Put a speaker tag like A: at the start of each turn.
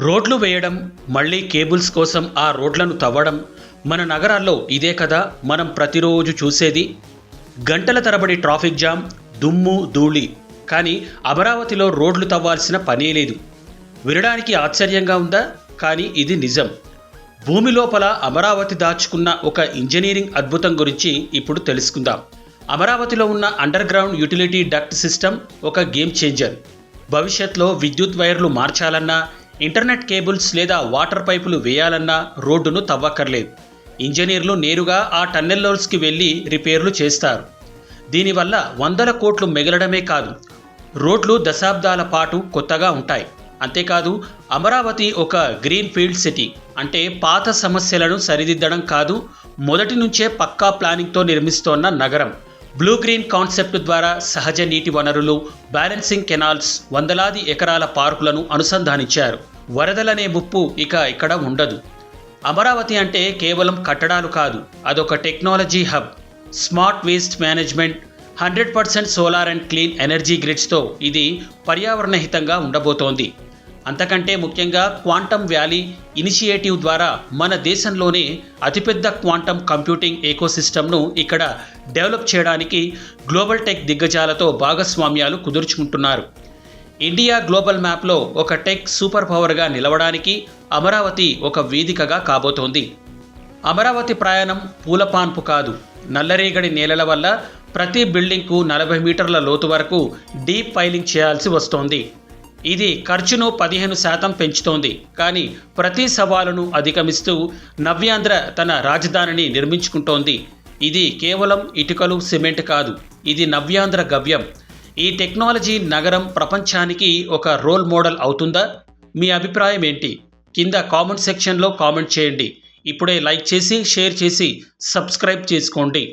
A: రోడ్లు వేయడం, మళ్ళీ కేబుల్స్ కోసం ఆ రోడ్లను తవ్వడం, మన నగరాల్లో ఇదే కదా మనం ప్రతిరోజు చూసేది. గంటల తరబడి ట్రాఫిక్ జామ్, దుమ్ము ధూళి. కానీ అమరావతిలో రోడ్లు తవ్వాల్సిన పనే లేదు. వినడానికి ఆశ్చర్యంగా ఉందా? కానీ ఇది నిజం. భూమి లోపల అమరావతి దాచుకున్న ఒక ఇంజనీరింగ్ అద్భుతం గురించి ఇప్పుడు తెలుసుకుందాం. అమరావతిలో ఉన్న under ground utility duct system ఒక గేమ్ చేంజర్. భవిష్యత్తులో విద్యుత్ వైర్లు మార్చాలన్నా, ఇంటర్నెట్ కేబుల్స్ లేదా వాటర్ పైపులు వేయాలన్నా రోడ్డును తవ్వక్కర్లేదు. ఇంజనీర్లు నేరుగా ఆ టన్నెల్లోకి వెళ్ళి రిపేర్లు చేస్తారు. దీనివల్ల వందల కోట్లు మిగలడమే కాదు, రోడ్లు దశాబ్దాల పాటు కొత్తగా ఉంటాయి. అంతేకాదు, అమరావతి ఒక గ్రీన్ ఫీల్డ్ సిటీ. అంటే పాత సమస్యలను సరిదిద్దడం కాదు, మొదటి నుంచే పక్కా ప్లానింగ్తో నిర్మిస్తోన్న నగరం. బ్లూ గ్రీన్ కాన్సెప్ట్ ద్వారా సహజ నీటి వనరులు, బ్యాలెన్సింగ్ కెనాల్స్, వందలాది ఎకరాల పార్కులను అనుసంధానించారు. వరదలనే ముప్పు ఇక ఇక్కడ ఉండదు. అమరావతి అంటే కేవలం కట్టడాలు కాదు, అదొక technology hub. Smart waste management, 100% solar and clean energy గ్రిడ్స్తో ఇది పర్యావరణహితంగా ఉండబోతోంది. అంతకంటే ముఖ్యంగా క్వాంటమ్ వ్యాలీ ఇనిషియేటివ్ ద్వారా మన దేశంలోనే అతిపెద్ద క్వాంటమ్ కంప్యూటింగ్ ఎకోసిస్టమ్ను ఇక్కడ డెవలప్ చేయడానికి గ్లోబల్ టెక్ దిగ్గజాలతో భాగస్వామ్యాలు కుదుర్చుకుంటున్నారు. ఇండియా గ్లోబల్ మ్యాప్లో ఒక టెక్ సూపర్ పవర్గా నిలవడానికి అమరావతి ఒక వేదికగా కాబోతోంది. అమరావతి ప్రయాణం పూలపాన్పు కాదు. నల్లరేగడి నేలల వల్ల ప్రతి బిల్డింగ్కు 40 మీటర్ల లోతు వరకు డీప్ పైలింగ్ చేయాల్సి వస్తోంది. ఇది ఖర్చును 15% పెంచుతోంది. కానీ ప్రతి సవాలును అధిగమిస్తూ నవ్యాంధ్ర తన రాజధానిని నిర్మించుకుంటోంది. ఇది కేవలం ఇటుకలు, సిమెంట్ కాదు, ఇది నవ్యాంధ్ర గవ్యం. ఈ టెక్నాలజీ నగరం ప్రపంచానికి ఒక రోల్ మోడల్ అవుతుందా? మీ అభిప్రాయం ఏంటి? కింద కామెంట్ సెక్షన్లో కామెంట్ చేయండి. ఇప్పుడే లైక్ చేసి, షేర్ చేసి, సబ్స్క్రైబ్ చేసుకోండి.